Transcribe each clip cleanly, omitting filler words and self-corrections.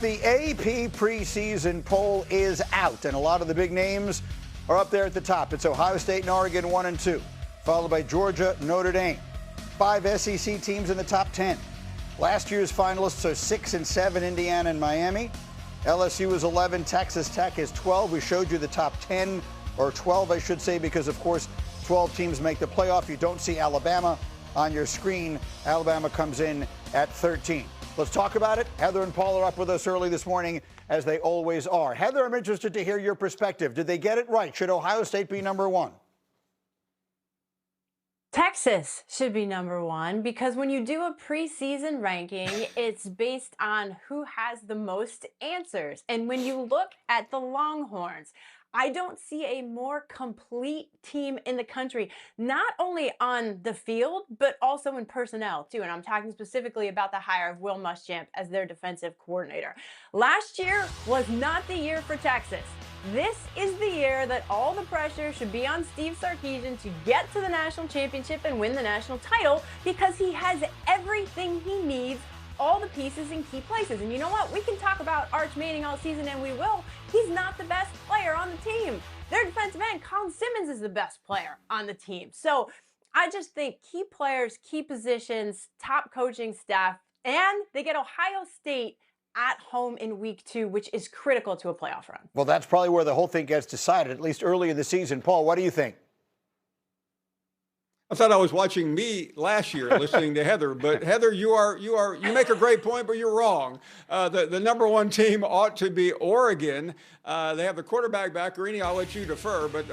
The AP preseason poll is out, and a lot of the big names are up there at the top. It's Ohio State and Oregon 1 and 2, followed by Georgia, Notre Dame. 5 SEC teams in the top 10. Last year's finalists are 6 and 7, Indiana and Miami. LSU is 11, Texas Tech is 12. We showed you the top 10, or 12, I should say, because, of course, 12 teams make the playoff. You don't see Alabama on your screen. Alabama comes in at 13. Let's talk about it. Heather and Paul are up with us early this morning, as they always are. Heather, I'm interested to hear your perspective. Did they get it right? Should Ohio State be number 1? Texas should be number 1 because when you do a preseason ranking, it's based on who has the most answers. And when you look at the Longhorns, I don't see a more complete team in the country, not only on the field, but also in personnel, too. And I'm talking specifically about the hire of Will Muschamp as their defensive coordinator. Last year was not the year for Texas. This is the year that all the pressure should be on Steve Sarkisian to get to the national championship and win the national title because he has everything he needs, all the pieces in key places. And you know what? We can talk about Arch Manning all season, and we will. He's not the best player on the team. Their defensive end, Colin Simmons, is the best player on the team. So I just think key players, key positions, top coaching staff, and they get Ohio State at home in week 2, which is critical to a playoff run. Well, that's probably where the whole thing gets decided, at least early in the season. Paul, what do you think? I thought I was watching me last year listening to Heather, but Heather, you make a great point, but you're wrong. The number 1 team ought to be Oregon. They have the quarterback back. Greeny, I'll let you defer, but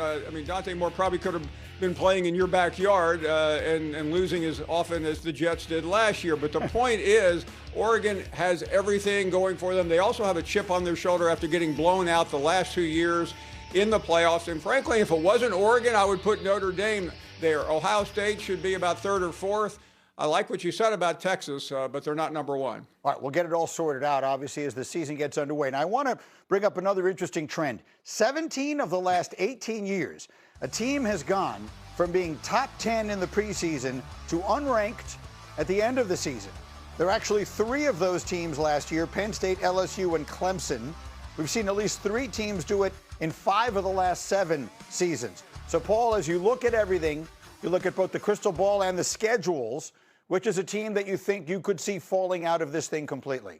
Dante Moore probably could have been playing in your backyard and losing as often as the Jets did last year. But the point is, Oregon has everything going for them. They also have a chip on their shoulder after getting blown out the last 2 years in the playoffs. And frankly, if it wasn't Oregon, I would put Notre Dame there. Ohio State should be about 3rd or 4th. I like what you said about Texas, but they're not number 1. All right, we'll get it all sorted out, obviously, as the season gets underway. And I want to bring up another interesting trend. 17 of the last 18 years, a team has gone from being top 10 in the preseason to unranked at the end of the season. There are actually 3 of those teams last year: Penn State, LSU, and Clemson. We've seen at least 3 teams do it in 5 of the last 7 seasons. So, Paul, as you look at everything, you look at both the crystal ball and the schedules, which is a team that you think you could see falling out of this thing completely?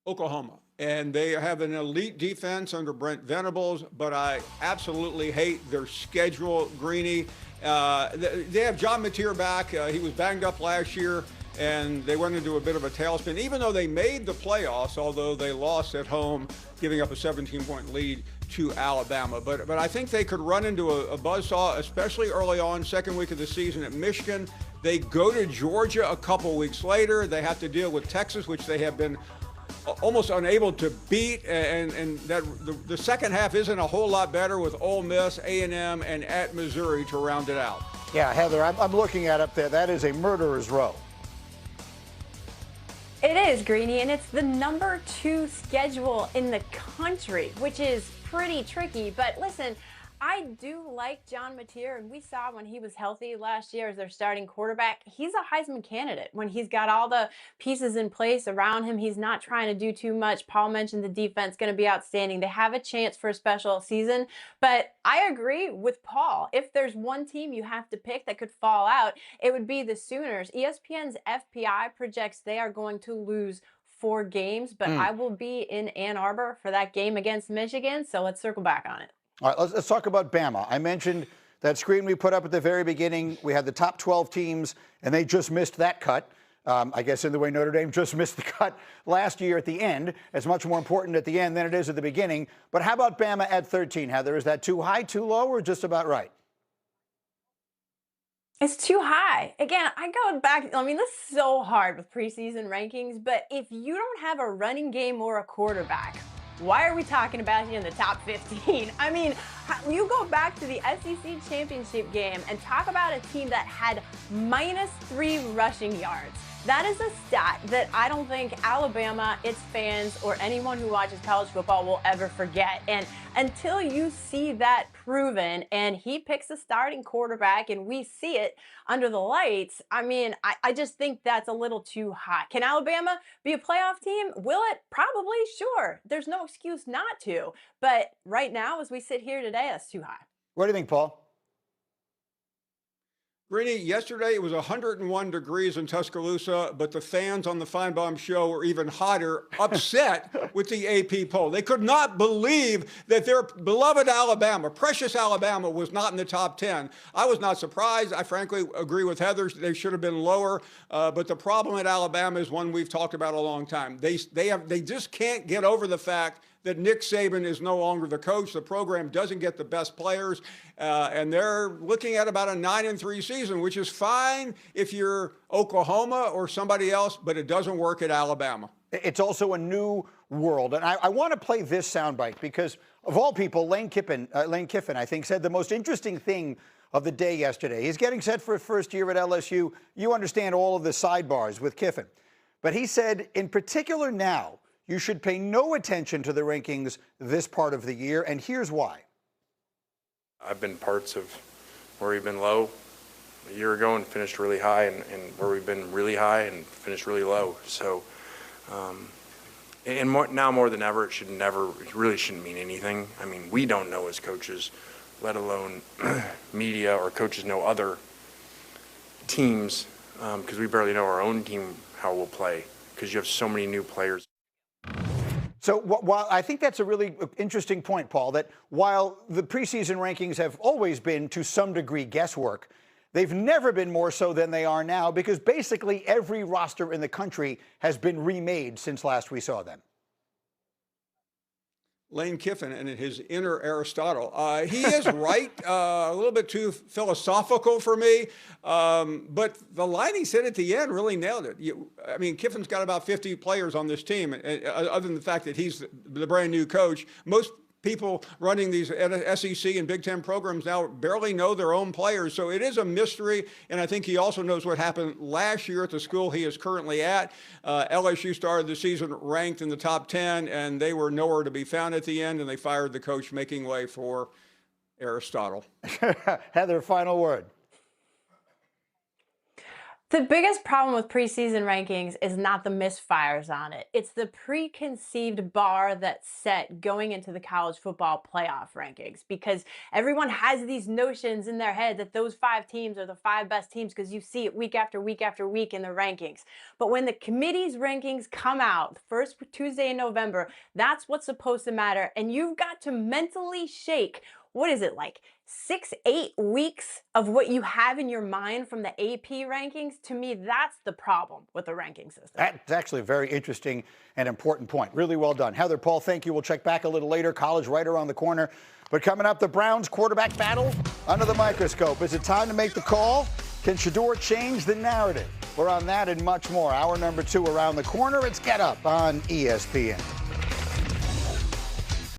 Oklahoma. And they have an elite defense under Brent Venables, but I absolutely hate their schedule, Greeny. They have John Mateer back. He was banged up last year, and they went into a bit of a tailspin, even though they made the playoffs, although they lost at home, giving up a 17-point lead to Alabama. But I think they could run into a buzzsaw, especially early on, second week of the season at Michigan. They go to Georgia a couple weeks later. They have to deal with Texas, which they have been almost unable to beat, and that the second half isn't a whole lot better with Ole Miss, A&M, and at Missouri to round it out. Yeah, Heather, I'm looking at up there. That is a murderer's row. It is, Greeny, and it's the number 2 schedule in the country, which is pretty tricky. But listen, I do like John Mateer, and we saw when he was healthy last year as their starting quarterback, he's a Heisman candidate. When he's got all the pieces in place around him, he's not trying to do too much. Paul mentioned the defense going to be outstanding. They have a chance for a special season, but I agree with Paul. If there's one team you have to pick that could fall out, it would be the Sooners. ESPN's FPI projects they are going to lose 4 games, but I will be in Ann Arbor for that game against Michigan, so let's circle back on it. All right, let's talk about Bama. I mentioned that screen we put up at the very beginning. We had the top 12 teams, and they just missed that cut. I guess in the way Notre Dame just missed the cut last year at the end. It's much more important at the end than it is at the beginning. But how about Bama at 13, Heather? Is that too high, too low, or just about right? It's too high. Again, I go back, this is so hard with preseason rankings, but if you don't have a running game or a quarterback, why are we talking about you in the top 15? You go back to the SEC championship game and talk about a team that had -3 rushing yards. That is a stat that I don't think Alabama, its fans, or anyone who watches college football will ever forget. And until you see that proven and he picks a starting quarterback and we see it under the lights, I mean, I just think that's a little too high. Can Alabama be a playoff team? Will it? Probably, sure. There's no excuse not to. But right now, as we sit here today, that's too high. What do you think, Paul? Greeny, yesterday it was 101 degrees in Tuscaloosa, but the fans on the Finebaum show were even hotter, upset with the AP poll. They could not believe that their beloved Alabama, precious Alabama, was not in the top 10. I was not surprised. I frankly agree with Heather. They should have been lower. But the problem at Alabama is one we've talked about a long time. They just can't get over the fact that Nick Saban is no longer the coach. The program doesn't get the best players, and they're looking at about a 9-3 season, which is fine if you're Oklahoma or somebody else, but it doesn't work at Alabama. It's also a new world, and I want to play this soundbite because, of all people, Lane Kiffin, I think, said the most interesting thing of the day yesterday. He's getting set for his first year at LSU. You understand all of the sidebars with Kiffin. But he said, in particular now, you should pay no attention to the rankings this part of the year, and here's why. I've been parts of where we've been low a year ago and finished really high, and where we've been really high and finished really low. So, now more than ever, it really shouldn't mean anything. I mean, we don't know as coaches, let alone media or coaches know other teams, because we barely know our own team how we'll play, because you have so many new players. So while I think that's a really interesting point, Paul, that while the preseason rankings have always been to some degree guesswork, they've never been more so than they are now because basically every roster in the country has been remade since last we saw them. Lane Kiffin and his inner Aristotle. He is right, a little bit too philosophical for me, but the line he said at the end really nailed it. I mean, Kiffin's got about 50 players on this team, other than the fact that he's the brand new coach. Most people running these SEC and Big Ten programs now barely know their own players, so it is a mystery, and I think he also knows what happened last year at the school he is currently at. LSU started the season ranked in the top 10, and they were nowhere to be found at the end, and they fired the coach, making way for Aristotle. Heather, final word. The biggest problem with preseason rankings is not the misfires on it. It's the preconceived bar that's set going into the college football playoff rankings, because everyone has these notions in their head that those 5 teams are the 5 best teams because you see it week after week after week in the rankings. But when the committee's rankings come out the first Tuesday in November, that's what's supposed to matter. And you've got to mentally shake, what is it, like 6-8 weeks of what you have in your mind from the AP rankings? To me, that's the problem with the ranking system. That's actually a very interesting and important point. Really well done. Heather, Paul, thank you. We'll check back a little later. College right around the corner. But coming up, the Browns quarterback battle under the microscope. Is it time to make the call? Can Shedeur change the narrative? We're on that and much more. Hour number 2 around the corner. It's Get Up on ESPN.